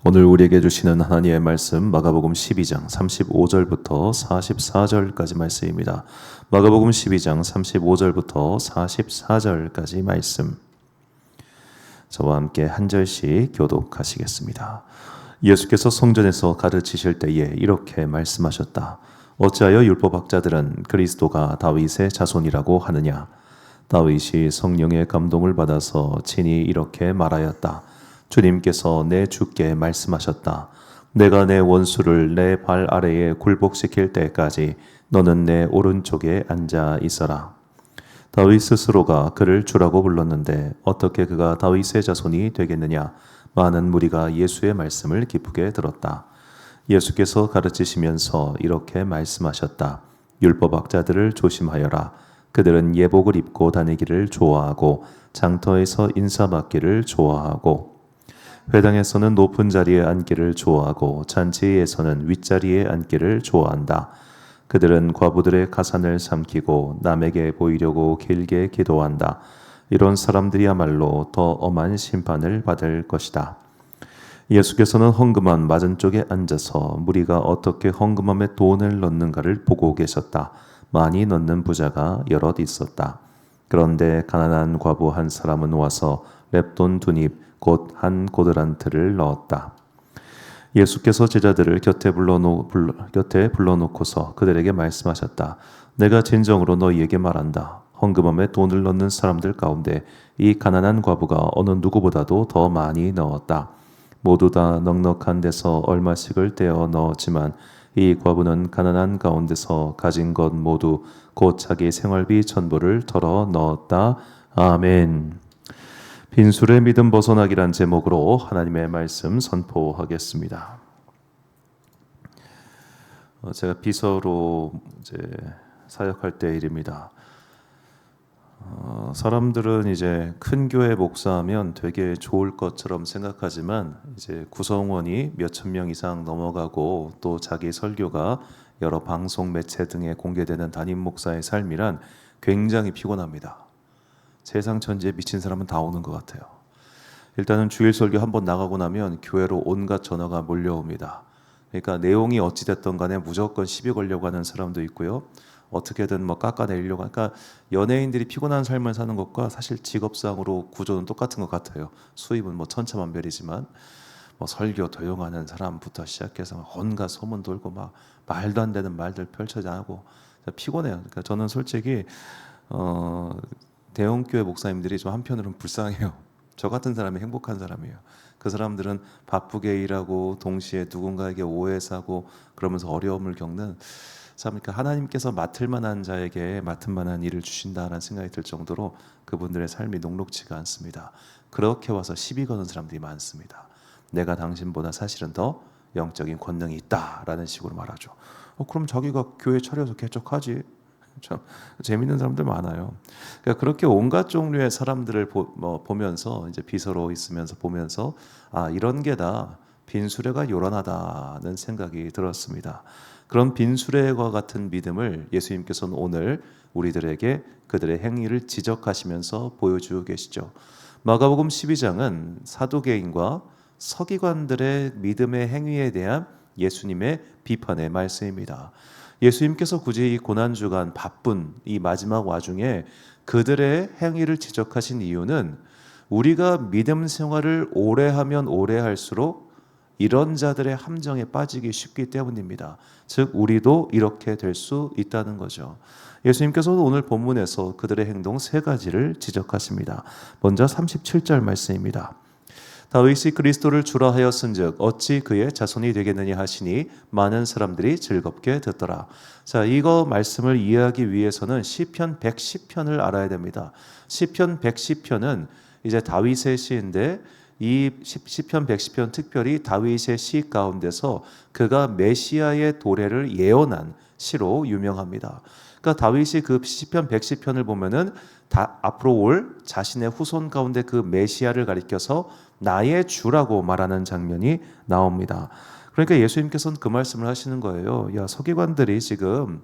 오늘 우리에게 주시는 하나님의 말씀 마가복음 12장 35절부터 44절까지 말씀입니다. 마가복음 12장 35절부터 44절까지 말씀. 저와 함께 한 절씩 교독하시겠습니다. 예수께서 성전에서 가르치실 때에 이렇게 말씀하셨다. 어찌하여 율법학자들은 그리스도가 다윗의 자손이라고 하느냐? 다윗이 성령의 감동을 받아서 친히 이렇게 말하였다. 주님께서 내 주께 말씀하셨다. 내가 내 원수를 내 발 아래에 굴복시킬 때까지 너는 내 오른쪽에 앉아 있어라. 다윗 스스로가 그를 주라고 불렀는데 어떻게 그가 다윗의 자손이 되겠느냐? 많은 무리가 예수의 말씀을 기쁘게 들었다. 예수께서 가르치시면서 이렇게 말씀하셨다. 율법학자들을 조심하여라. 그들은 예복을 입고 다니기를 좋아하고 장터에서 인사받기를 좋아하고 회당에서는 높은 자리에 앉기를 좋아하고 잔치에서는 윗자리에 앉기를 좋아한다. 그들은 과부들의 가산을 삼키고 남에게 보이려고 길게 기도한다. 이런 사람들이야말로 더 엄한 심판을 받을 것이다. 예수께서는 헌금함 맞은쪽에 앉아서 무리가 어떻게 헌금함에 돈을 넣는가를 보고 계셨다. 많이 넣는 부자가 여럿 있었다. 그런데 가난한 과부 한 사람은 와서 렙돈 2닙 곧 한 고드란트를 넣었다. 예수께서 제자들을 곁에 불러놓고서 그들에게 말씀하셨다. 내가 진정으로 너희에게 말한다. 헌금함에 돈을 넣는 사람들 가운데 이 가난한 과부가 어느 누구보다도 더 많이 넣었다. 모두 다 넉넉한 데서 얼마씩을 떼어 넣었지만 이 과부는 가난한 가운데서 가진 것 모두 곧 자기 생활비 전부를 털어 넣었다. 아멘. 빈술의 믿음 벗어나기란 제목으로 하나님의 말씀 선포하겠습니다. 제가 비서로 이제 사역할 때 일입니다. 사람들은 이제 큰 교회 목사하면 되게 좋을 것처럼 생각하지만 이제 구성원이 몇천 명 이상 넘어가고 또 자기 설교가 여러 방송 매체 등에 공개되는 담임 목사의 삶이란 굉장히 피곤합니다. 세상 천지에 미친 사람은 다 오는 것 같아요. 일단은 주일 설교 한번 나가고 나면 교회로 온갖 전화가 몰려옵니다. 그러니까 내용이 어찌됐든 간에 무조건 시비 걸려고 하는 사람도 있고요. 어떻게든 뭐 깎아내리려고. 그러니까 연예인들이 피곤한 삶을 사는 것과 사실 직업상으로 구조는 똑같은 것 같아요. 수입은 뭐 천차만별이지만 뭐 설교 도용하는 사람부터 시작해서 온갖 소문 돌고 막 말도 안 되는 말들 펼쳐지고 피곤해요. 그러니까 저는 솔직히 대형교회 목사님들이 좀 한편으로는 불쌍해요. 저 같은 사람이 행복한 사람이에요. 그 사람들은 바쁘게 일하고 동시에 누군가에게 오해 사고 그러면서 어려움을 겪는 참, 그러니까 하나님께서 맡을 만한 자에게 맡을 만한 일을 주신다라는 생각이 들 정도로 그분들의 삶이 녹록지가 않습니다. 그렇게 와서 시비 거는 사람들이 많습니다. 내가 당신보다 사실은 더 영적인 권능이 있다라는 식으로 말하죠. 그럼 자기가 교회 차려서 개척하지. 참 재밌는 사람들 많아요. 그러니까 그렇게 온갖 종류의 사람들을 보면서 이제 비서로 있으면서 보면서 이런 게 다 빈수레가 요란하다는 생각이 들었습니다. 그런 빈수레와 같은 믿음을 예수님께서는 오늘 우리들에게 그들의 행위를 지적하시면서 보여주고 계시죠. 마가복음 12장은 사두개인과 서기관들의 믿음의 행위에 대한 예수님의 비판의 말씀입니다. 예수님께서 굳이 이 고난주간 바쁜 이 마지막 와중에 그들의 행위를 지적하신 이유는 우리가 믿음 생활을 오래 하면 오래 할수록 이런 자들의 함정에 빠지기 쉽기 때문입니다. 즉 우리도 이렇게 될 수 있다는 거죠. 예수님께서는 오늘 본문에서 그들의 행동 세 가지를 지적하십니다. 먼저 37절 말씀입니다. 다윗이 그리스도를 주라 하였은즉 어찌 그의 자손이 되겠느냐 하시니 많은 사람들이 즐겁게 듣더라. 자, 이거 말씀을 이해하기 위해서는 시편 110편을 알아야 됩니다. 시편 110편은 이제 다윗의 시인데 이 시편 110편 특별히 다윗의 시 가운데서 그가 메시아의 도래를 예언한 시로 유명합니다. 그러니까 다윗이 그 시편 110편을 보면은 앞으로 올 자신의 후손 가운데 그 메시아를 가리켜서 나의 주라고 말하는 장면이 나옵니다. 그러니까 예수님께서는 그 말씀을 하시는 거예요. 야, 서기관들이 지금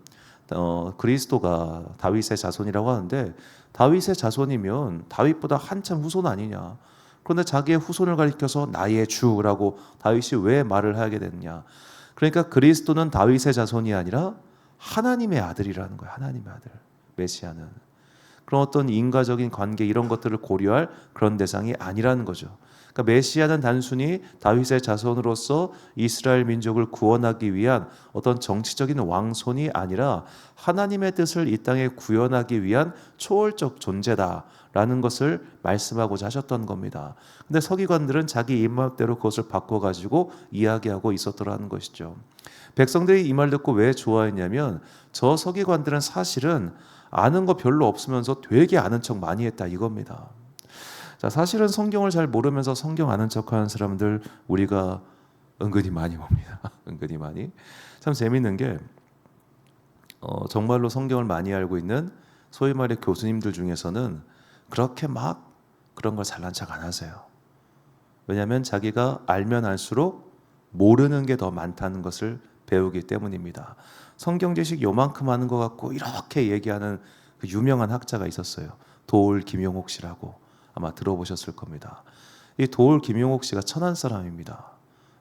그리스도가 다윗의 자손이라고 하는데 다윗의 자손이면 다윗보다 한참 후손 아니냐? 그런데 자기의 후손을 가리켜서 나의 주라고 다윗이 왜 말을 하게 됐냐? 그러니까 그리스도는 다윗의 자손이 아니라 하나님의 아들이라는 거예요. 하나님의 아들, 메시아는. 그런 어떤 인과적인 관계 이런 것들을 고려할 그런 대상이 아니라는 거죠. 그러니까 메시아는 단순히 다윗의 자손으로서 이스라엘 민족을 구원하기 위한 어떤 정치적인 왕손이 아니라 하나님의 뜻을 이 땅에 구현하기 위한 초월적 존재다라는 것을 말씀하고자 하셨던 겁니다. 근데 서기관들은 자기 입맛대로 그것을 바꿔가지고 이야기하고 있었더라는 것이죠. 백성들이 이 말 듣고 왜 좋아했냐면 저 서기관들은 사실은 아는 거 별로 없으면서 되게 아는 척 많이 했다 이겁니다. 자, 사실은 성경을 잘 모르면서 성경 아는 척하는 사람들 우리가 은근히 많이 봅니다. 은근히 많이. 참 재밌는 게 정말로 성경을 많이 알고 있는 소위 말해 교수님들 중에서는 그렇게 막 그런 걸 잘난 척 안 하세요. 왜냐하면 자기가 알면 알수록 모르는 게 더 많다는 것을 배우기 때문입니다. 성경 지식 요만큼 하는 것 같고 이렇게 얘기하는 그 유명한 학자가 있었어요. 도올 김용옥 씨라고 아마 들어보셨을 겁니다. 이 도올 김용옥 씨가 천안 사람입니다.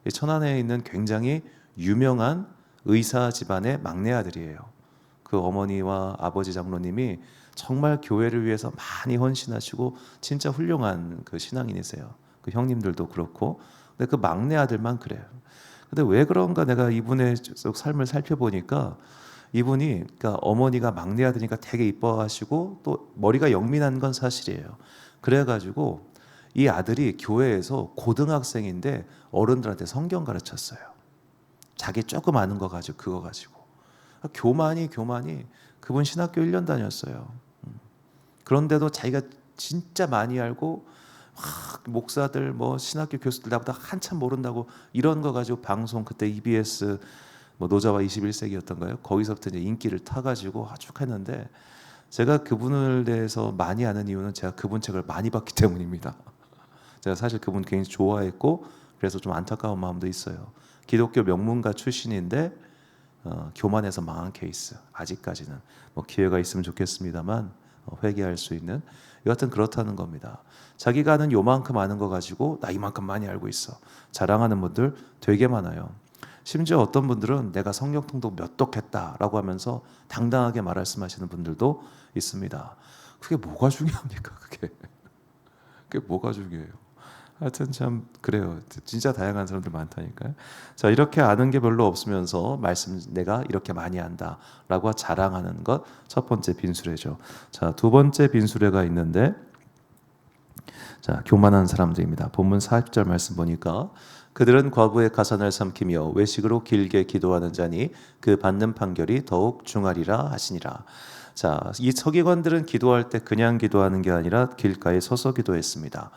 이 천안에 있는 굉장히 유명한 의사 집안의 막내 아들이에요. 그 어머니와 아버지 장로님이 정말 교회를 위해서 많이 헌신하시고 진짜 훌륭한 그 신앙인이세요. 그 형님들도 그렇고. 근데 그 막내 아들만 그래요. 근데 왜 그런가 내가 이분의 삶을 살펴보니까 이분이 그러니까 어머니가 막내 아들이니까 되게 이뻐하시고 또 머리가 영민한 건 사실이에요. 그래가지고 이 아들이 교회에서 고등학생인데 어른들한테 성경 가르쳤어요. 자기 조금 아는 거 가지고 그거 가지고 교만이 그분 신학교 1년 다녔어요. 그런데도 자기가 진짜 많이 알고 목사들 뭐 신학교 교수들 나보다 한참 모른다고 이런 거 가지고 방송 그때 EBS 뭐 노자와 21세기였던가요? 거기서부터 이제 인기를 타가지고 쭉 했는데 제가 그분을 대해서 많이 아는 이유는 제가 그분 책을 많이 봤기 때문입니다. 제가 사실 그분 굉장히 좋아했고 그래서 좀 안타까운 마음도 있어요. 기독교 명문가 출신인데 교만해서 망한 케이스 아직까지는 뭐 기회가 있으면 좋겠습니다만 회개할 수 있는 여하튼 그렇다는 겁니다. 자기가 아는 요만큼 아는 거 가지고 나 이만큼 많이 알고 있어 자랑하는 분들 되게 많아요. 심지어 어떤 분들은 내가 성경 통독 몇 독했다라고 하면서 당당하게 말씀하시는 분들도 있습니다. 그게 뭐가 중요합니까? 그게 뭐가 중요해요? 하여튼 참 그래요. 진짜 다양한 사람들 많다니까요. 자, 이렇게 아는 게 별로 없으면서 내가 이렇게 많이 안다라고 자랑하는 것 첫 번째 빈수레죠. 자, 두 번째 빈수레가 있는데 자, 교만한 사람들입니다. 본문 40절 말씀 보니까 그들은 과부의 가산을 삼키며 외식으로 길게 기도하는 자니 그 받는 판결이 더욱 중하리라 하시니라. 자, 이 서기관들은 기도할 때 그냥 기도하는 게 아니라 길가에 서서 기도했습니다.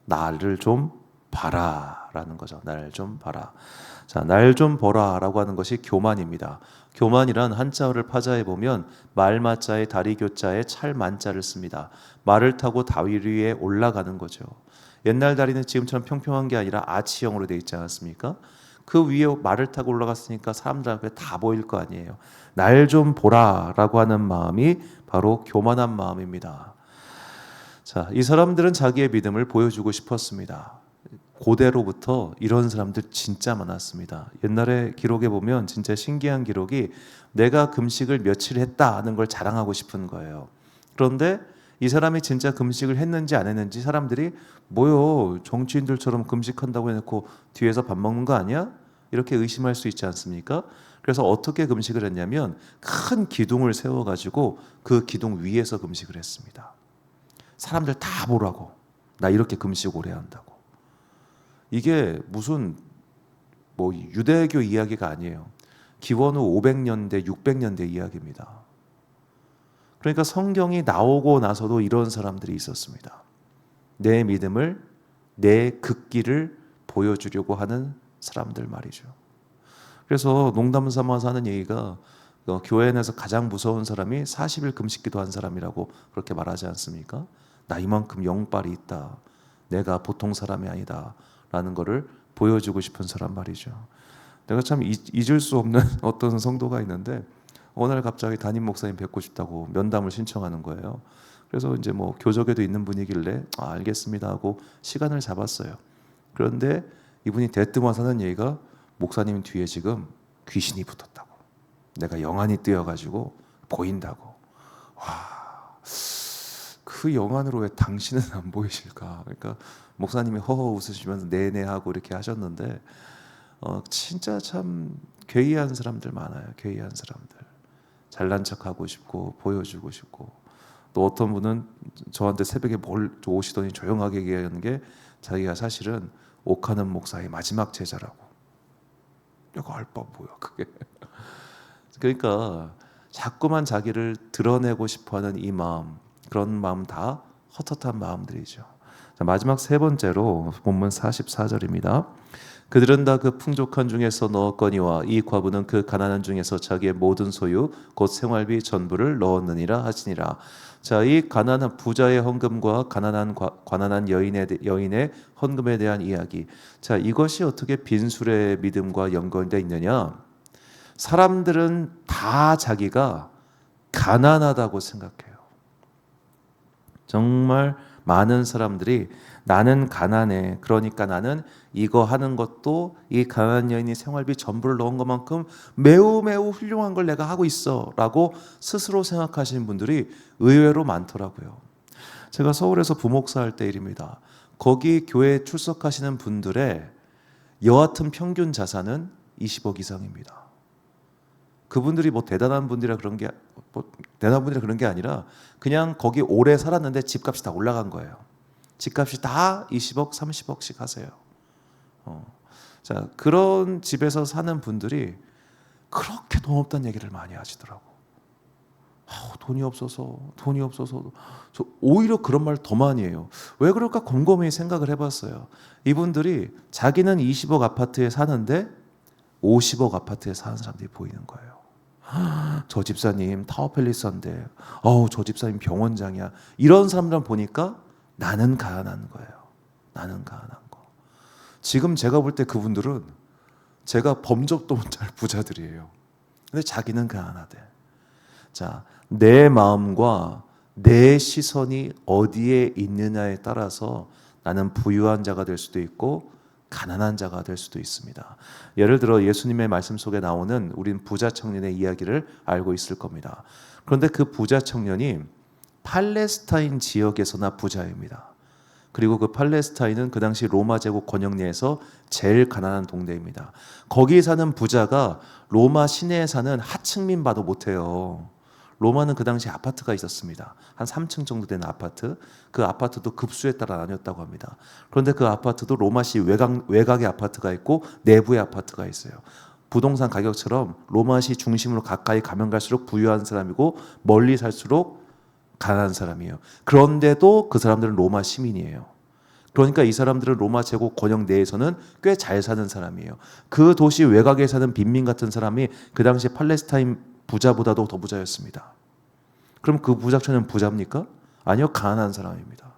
나를 좀 봐라라는 거죠. 나를 좀 봐라. 자, 날 좀 보라라고 하는 것이 교만입니다. 교만이란 한자어를 파자해 보면 말마자에 다리교자에 찰만자를 씁니다. 말을 타고 다리 위에 올라가는 거죠. 옛날 다리는 지금처럼 평평한 게 아니라 아치형으로 되어 있지 않았습니까? 그 위에 말을 타고 올라갔으니까 사람들 앞에 다 보일 거 아니에요. 날 좀 보라라고 하는 마음이 바로 교만한 마음입니다. 자, 이 사람들은 자기의 믿음을 보여주고 싶었습니다. 고대로부터 이런 사람들 진짜 많았습니다. 옛날에 기록에 보면 진짜 신기한 기록이 내가 금식을 며칠 했다 하는 걸 자랑하고 싶은 거예요. 그런데 이 사람이 진짜 금식을 했는지 안 했는지 사람들이 뭐요 정치인들처럼 금식한다고 해놓고 뒤에서 밥 먹는 거 아니야? 이렇게 의심할 수 있지 않습니까? 그래서 어떻게 금식을 했냐면 큰 기둥을 세워가지고 그 기둥 위에서 금식을 했습니다. 사람들 다 보라고. 나 이렇게 금식 오래 한다고. 이게 무슨 뭐 유대교 이야기가 아니에요. 기원 후 500년대, 600년대 이야기입니다. 그러니까 성경이 나오고 나서도 이런 사람들이 있었습니다. 내 믿음을, 내 극기를 보여주려고 하는 사람들 말이죠. 그래서 농담 삼아서 하는 얘기가 교회 안에서 가장 무서운 사람이 40일 금식기도 한 사람이라고 그렇게 말하지 않습니까? 나 이만큼 영빨이 있다. 내가 보통 사람이 아니다. 라는 거를 보여주고 싶은 사람 말이죠. 내가 참 잊을 수 없는 어떤 성도가 있는데 어느 날 갑자기 담임 목사님 뵙고 싶다고 면담을 신청하는 거예요. 그래서 이제 뭐 교적에도 있는 분이길래 알겠습니다 하고 시간을 잡았어요. 그런데 이분이 대뜸 하는 얘기가 목사님 뒤에 지금 귀신이 붙었다고. 내가 영안이 뜨여가지고 보인다고. 와, 그 영안으로 왜 당신은 안 보이실까? 그러니까 목사님이 허허 웃으시면서 네네 하고 이렇게 하셨는데 진짜 참 괴이한 사람들 많아요. 괴이한 사람들. 잘난 척하고 싶고 보여주고 싶고 또 어떤 분은 저한테 새벽에 오시더니 조용하게 얘기하는 게 자기가 사실은 옥하는 목사의 마지막 제자라고. 내가 알 바 뭐야 그게. 그러니까 자꾸만 자기를 드러내고 싶어하는 이 마음, 그런 마음 다 헛헛한 마음들이죠. 자, 마지막 세 번째로 본문 44절입니다. 그들은 다 그 풍족한 중에서 넣었거니와 이 과부는 그 가난한 중에서 자기의 모든 소유 곧 생활비 전부를 넣었느니라 하시니라. 자, 이 가난한 부자의 헌금과 가난한 여인의 헌금에 대한 이야기. 자, 이것이 어떻게 빈술의 믿음과 연관되어 있느냐? 사람들은 다 자기가 가난하다고 생각해요. 정말 많은 사람들이 나는 가난해. 그러니까 나는 이거 하는 것도 이 가난한 여인이 생활비 전부를 넣은 것만큼 매우 매우 훌륭한 걸 내가 하고 있어 라고 스스로 생각하시는 분들이 의외로 많더라고요. 제가 서울에서 부목사 할 때 일입니다. 거기 교회에 출석하시는 분들의 여하튼 평균 자산은 20억 이상입니다. 그분들이 뭐 대단한 분들이라 그런 게 아니라 그냥 거기 오래 살았는데 집값이 다 올라간 거예요. 집값이 다 20억, 30억씩 하세요. 자, 그런 집에서 사는 분들이 그렇게 돈 없다는 얘기를 많이 하시더라고. 돈이 없어서. 저 오히려 그런 말 더 많이 해요. 왜 그럴까 곰곰이 생각을 해봤어요. 이분들이 자기는 20억 아파트에 사는데 50억 아파트에 사는 사람들이 보이는 거예요. 저 집사님 타워팰리스인데 저 집사님 병원장이야. 이런 사람들 보니까 나는 가난한 거예요. 나는 가난한 거. 지금 제가 볼 때 그분들은 제가 범접도 못할 부자들이에요. 근데 자기는 가난하대. 자, 내 마음과 내 시선이 어디에 있느냐에 따라서 나는 부유한 자가 될 수도 있고 가난한 자가 될 수도 있습니다. 예를 들어 예수님의 말씀 속에 나오는 우린 부자 청년의 이야기를 알고 있을 겁니다. 그런데 그 부자 청년이 팔레스타인 지역에서나 부자입니다. 그리고 그 팔레스타인은 그 당시 로마 제국 권역 내에서 제일 가난한 동네입니다. 거기 사는 부자가 로마 시내에 사는 하층민 봐도 못해요. 로마는 그 당시 아파트가 있었습니다. 한 3층 정도 되는 아파트. 그 아파트도 급수에 따라 나뉘었다고 합니다. 그런데 그 아파트도 로마시 외곽의 아파트가 있고 내부의 아파트가 있어요. 부동산 가격처럼 로마시 중심으로 가까이 가면 갈수록 부유한 사람이고 멀리 살수록 가난한 사람이에요. 그런데도 그 사람들은 로마 시민이에요. 그러니까 이 사람들은 로마 제국 권역 내에서는 꽤 잘 사는 사람이에요. 그 도시 외곽에 사는 빈민 같은 사람이 그 당시 팔레스타인 부자보다도 더 부자였습니다. 그럼 그 부자처는 부자입니까? 아니요, 가난한 사람입니다.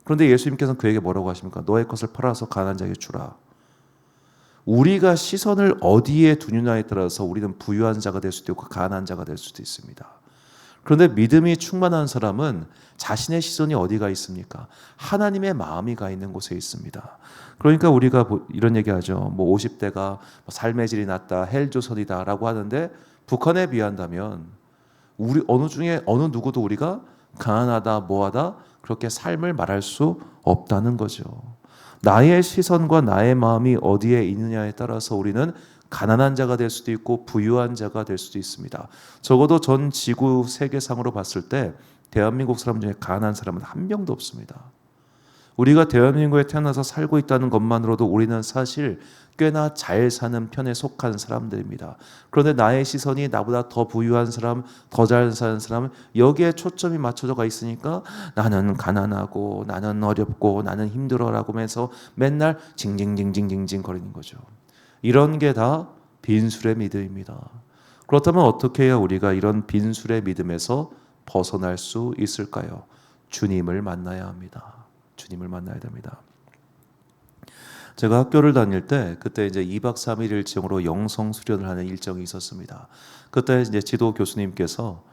그런데 예수님께서는 그에게 뭐라고 하십니까? 너의 것을 팔아서 가난한 자에게 주라. 우리가 시선을 어디에 두느냐에 따라서 우리는 부유한 자가 될 수도 있고 가난한 자가 될 수도 있습니다. 그런데 믿음이 충만한 사람은 자신의 시선이 어디가 있습니까? 하나님의 마음이 가 있는 곳에 있습니다. 그러니까 우리가 이런 얘기하죠. 50대가 삶의 질이 낮다, 헬조선이다라고 하는데 북한에 비한다면 우리 어느 누구도 우리가 가난하다, 뭐하다 그렇게 삶을 말할 수 없다는 거죠. 나의 시선과 나의 마음이 어디에 있느냐에 따라서 우리는 가난한 자가 될 수도 있고 부유한 자가 될 수도 있습니다. 적어도 전 지구 세계상으로 봤을 때 대한민국 사람 중에 가난한 사람은 한 명도 없습니다. 우리가 대한민국에 태어나서 살고 있다는 것만으로도 우리는 사실 꽤나 잘 사는 편에 속한 사람들입니다. 그런데 나의 시선이 나보다 더 부유한 사람, 더 잘 사는 사람 여기에 초점이 맞춰져 가 있으니까 나는 가난하고 나는 어렵고 나는 힘들어라고 하면서 맨날 징징징징징징 거리는 거죠. 이런 게 다 빈술의 믿음입니다. 그렇다면 어떻게 해야 우리가 이런 빈술의 믿음에서 벗어날 수 있을까요? 주님을 만나야 합니다. 주님을 만나야 됩니다. 제가 학교를 다닐 때 그때 이제 2박 3일 일정으로 영성 수련을 하는 일정이 있었습니다. 그때 이제 지도 교수님께서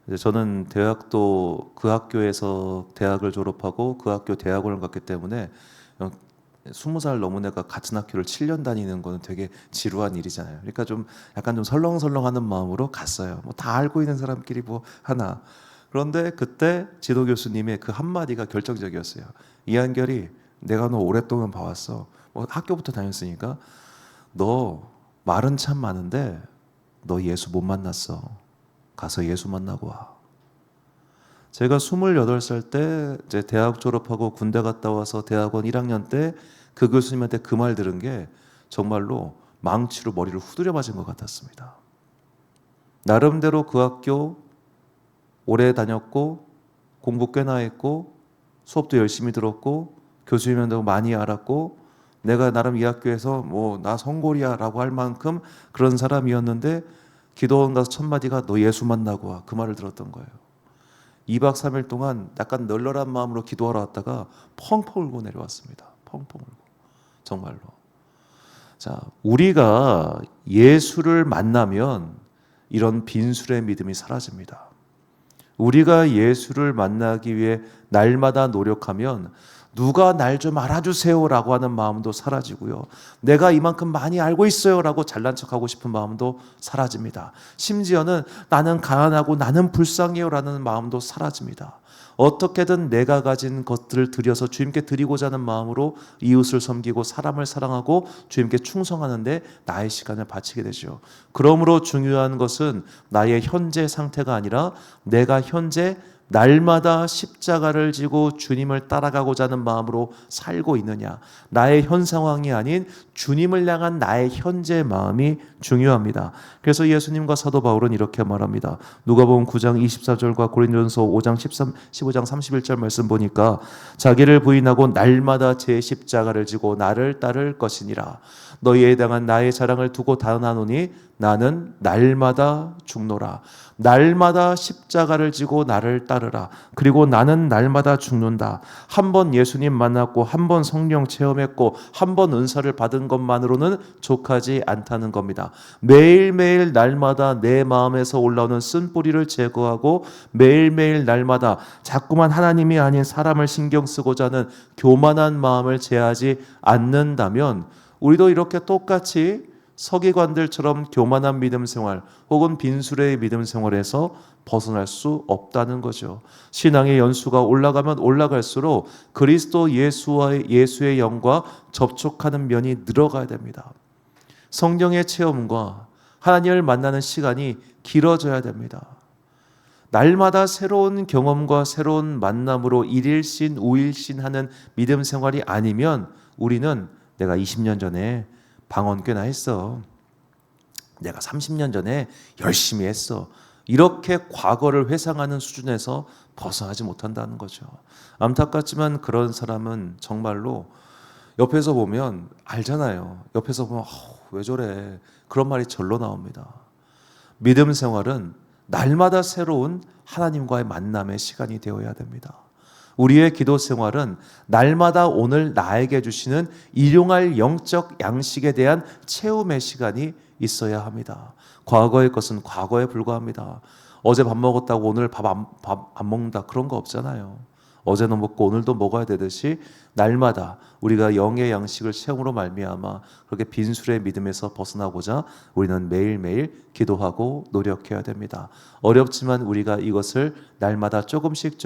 이제 저는 대학도 그 학교에서 대학을 졸업하고 그 학교 대학원을 갔기 때문에 20살 넘은 애가 같은 학교를 7년 다니는 거는 되게 지루한 일이잖아요. 그러니까 좀 약간 좀 설렁설렁하는 마음으로 갔어요. 뭐 다 알고 있는 사람끼리 뭐 하나. 그런데 그때 지도 교수님의 그 한마디가 결정적이었어요. 이한결이, 내가 너 오랫동안 봐왔어. 뭐 학교부터 다녔으니까 너 말은 참 많은데 너 예수 못 만났어. 가서 예수 만나고 와. 제가 28살 때 이제 대학 졸업하고 군대 갔다 와서 대학원 1학년 때 그 교수님한테 그 말 들은 게 정말로 망치로 머리를 후드려 맞은 것 같았습니다. 나름대로 그 학교 오래 다녔고 공부 꽤나 했고 수업도 열심히 들었고 교수님한테도 많이 알았고 내가 나름 이 학교에서 뭐 나 성골이야라고 할 만큼 그런 사람이었는데 기도원 가서 첫 마디가 너 예수 만나고 와. 그 말을 들었던 거예요. 2박 3일 동안 약간 널널한 마음으로 기도하러 왔다가 펑펑 울고 내려왔습니다. 펑펑 울고. 정말로. 자, 우리가 예수를 만나면 이런 빈술의 믿음이 사라집니다. 우리가 예수를 만나기 위해 날마다 노력하면 누가 날 좀 알아주세요라고 하는 마음도 사라지고요. 내가 이만큼 많이 알고 있어요라고 잘난 척하고 싶은 마음도 사라집니다. 심지어는 나는 가난하고 나는 불쌍해요라는 마음도 사라집니다. 어떻게든 내가 가진 것들을 들여서 주님께 드리고자 하는 마음으로 이웃을 섬기고 사람을 사랑하고 주님께 충성하는데 나의 시간을 바치게 되죠. 그러므로 중요한 것은 나의 현재 상태가 아니라 내가 현재 날마다 십자가를 지고 주님을 따라가고자 하는 마음으로 살고 있느냐. 나의 현 상황이 아닌 주님을 향한 나의 현재 마음이 중요합니다. 그래서 예수님과 사도 바울은 이렇게 말합니다. 누가복음 9장 24절과 고린도전서 5장 15장 31절 말씀 보니까 자기를 부인하고 날마다 제 십자가를 지고 나를 따를 것이니라. 너희에 대한 나의 자랑을 두고 단언하노니 나는 날마다 죽노라. 날마다 십자가를 지고 나를 따르라. 그리고 나는 날마다 죽는다. 한 번 예수님 만났고 한 번 성령 체험했고 한 번 은사를 받은 것만으로는 족하지 않다는 겁니다. 매일매일 날마다 내 마음에서 올라오는 쓴뿌리를 제거하고 매일매일 날마다 자꾸만 하나님이 아닌 사람을 신경 쓰고자 하는 교만한 마음을 제하지 않는다면 우리도 이렇게 똑같이 서기관들처럼 교만한 믿음 생활 혹은 빈수레의 믿음 생활에서 벗어날 수 없다는 거죠. 신앙의 연수가 올라가면 올라갈수록 그리스도 예수의 영과 접촉하는 면이 늘어가야 됩니다. 성령의 체험과 하나님을 만나는 시간이 길어져야 됩니다. 날마다 새로운 경험과 새로운 만남으로 일일신, 우일신 하는 믿음 생활이 아니면 우리는 내가 20년 전에 방언 꽤나 했어. 내가 30년 전에 열심히 했어. 이렇게 과거를 회상하는 수준에서 벗어나지 못한다는 거죠. 안타깝지만 그런 사람은 정말로 옆에서 보면 알잖아요. 옆에서 보면 왜 저래? 그런 말이 절로 나옵니다. 믿음 생활은 날마다 새로운 하나님과의 만남의 시간이 되어야 됩니다. 우리의 기도 생활은 날마다 오늘 나에게 주시는 일용할 영적 양식에 대한 체험의 시간이 있어야 합니다. 과거의 것은 과거에 불과합니다. 어제 밥 먹었다고 오늘 밥 안 먹는다 그런 거 없잖아요. 어제는 먹고 오늘도 먹어야 되듯이 날마다 우리가 영의 양식을 체험으로 말미암아 그렇게 빈술의 믿음에서 벗어나고자 우리는 매일매일 기도하고 노력해야 됩니다. 어렵지만 우리가 이것을 날마다 조금씩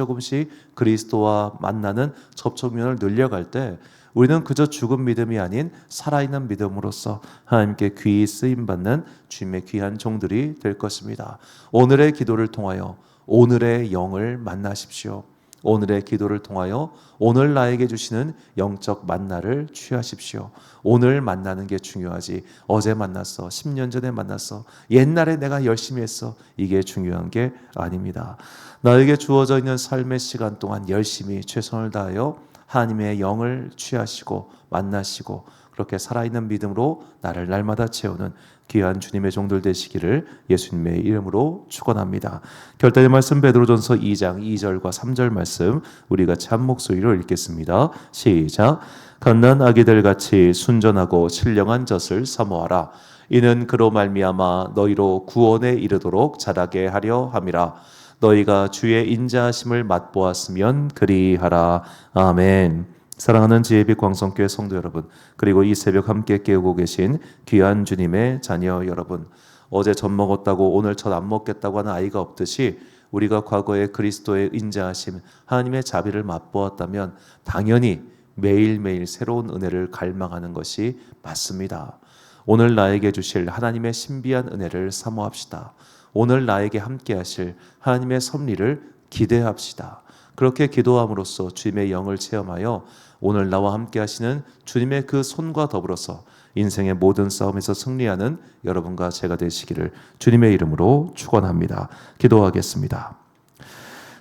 그리스도와 만나는 접촉면을 늘려갈 때 우리는 그저 죽은 믿음이 아닌 살아있는 믿음으로서 하나님께 귀히 쓰임받는 주님의 귀한 종들이 될 것입니다. 오늘의 기도를 통하여 오늘의 영을 만나십시오. 오늘의 기도를 통하여 오늘 나에게 주시는 영적 만나를 취하십시오. 오늘 만나는 게 중요하지 어제 만났어, 10년 전에 만났어, 옛날에 내가 열심히 했어 이게 중요한 게 아닙니다. 나에게 주어져 있는 삶의 시간 동안 열심히 최선을 다하여 하나님의 영을 취하시고 만나시고 그렇게 살아있는 믿음으로 나를 날마다 채우는 귀한 주님의 종들 되시기를 예수님의 이름으로 축원합니다. 결단의 말씀 베드로전서 2장 2절과 3절 말씀 우리가 참 목소리로 읽겠습니다. 시작. 갓난 아기들 같이 순전하고 신령한 젖을 사모하라. 이는 그로 말미암아 너희로 구원에 이르도록 자라게 하려 함이라. 너희가 주의 인자하심을 맛보았으면 그리하라. 아멘. 사랑하는 지혜빛 광성교회 성도 여러분, 그리고 이 새벽 함께 깨우고 계신 귀한 주님의 자녀 여러분, 어제 젖 먹었다고 오늘 젖 안 먹겠다고 하는 아이가 없듯이 우리가 과거에 그리스도의 인자하심, 하나님의 자비를 맛보았다면 당연히 매일매일 새로운 은혜를 갈망하는 것이 맞습니다. 오늘 나에게 주실 하나님의 신비한 은혜를 사모합시다. 오늘 나에게 함께 하실 하나님의 섭리를 기대합시다. 그렇게 기도함으로써 주님의 영을 체험하여 오늘 나와 함께 하시는 주님의 그 손과 더불어서 인생의 모든 싸움에서 승리하는 여러분과 제가 되시기를 주님의 이름으로 축원합니다. 기도하겠습니다.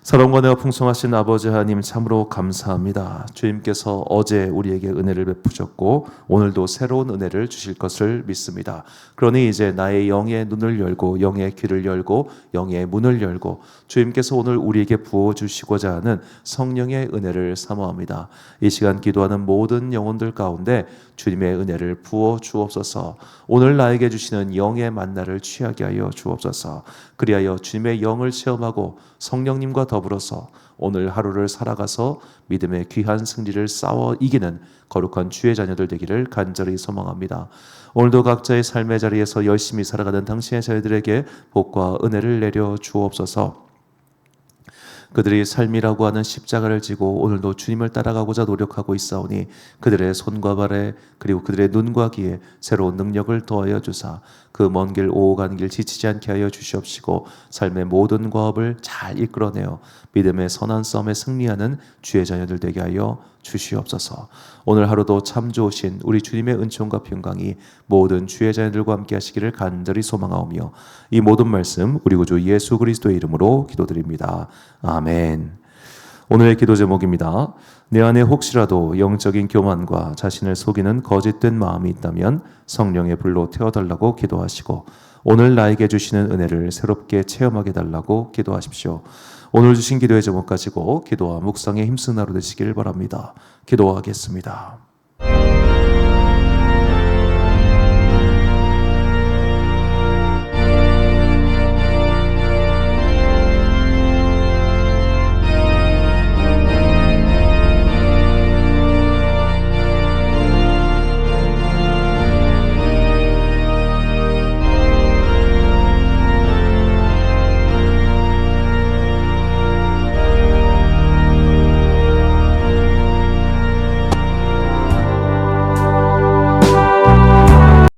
사랑과 은혜가 풍성하신 아버지 하나님 참으로 감사합니다. 주님께서 어제 우리에게 은혜를 베푸셨고 오늘도 새로운 은혜를 주실 것을 믿습니다. 그러니 이제 나의 영의 눈을 열고 영의 귀를 열고 영의 문을 열고 주님께서 오늘 우리에게 부어주시고자 하는 성령의 은혜를 사모합니다. 이 시간 기도하는 모든 영혼들 가운데 주님의 은혜를 부어 주옵소서. 오늘 나에게 주시는 영의 만나를 취하게 하여 주옵소서. 그리하여 주님의 영을 체험하고 성령님과 더불어서 오늘 하루를 살아가서 믿음의 귀한 승리를 싸워 이기는 거룩한 주의 자녀들 되기를 간절히 소망합니다. 오늘도 각자의 삶의 자리에서 열심히 살아가는 당신의 자녀들에게 복과 은혜를 내려 주옵소서. 그들이 삶이라고 하는 십자가를 지고 오늘도 주님을 따라가고자 노력하고 있사오니 그들의 손과 발에 그리고 그들의 눈과 귀에 새로운 능력을 더하여 주사 그 먼 길 오가는 길 지치지 않게 하여 주시옵시고 삶의 모든 과업을 잘 이끌어내어 믿음의 선한 싸움에 승리하는 주의 자녀들 되게 하여 주시옵소서. 오늘 하루도 참 좋으신 우리 주님의 은총과 평강이 모든 주의 자녀들과 함께 하시기를 간절히 소망하오며 이 모든 말씀 우리 구주 예수 그리스도의 이름으로 기도드립니다. 아멘. 오늘의 기도 제목입니다. 내 안에 혹시라도 영적인 교만과 자신을 속이는 거짓된 마음이 있다면 성령의 불로 태워달라고 기도하시고 오늘 나에게 주시는 은혜를 새롭게 체험하게 달라고 기도하십시오. 오늘 주신 기도의 제목 가지고 기도와 묵상에 힘쓰는 하루 되시길 바랍니다. 기도하겠습니다.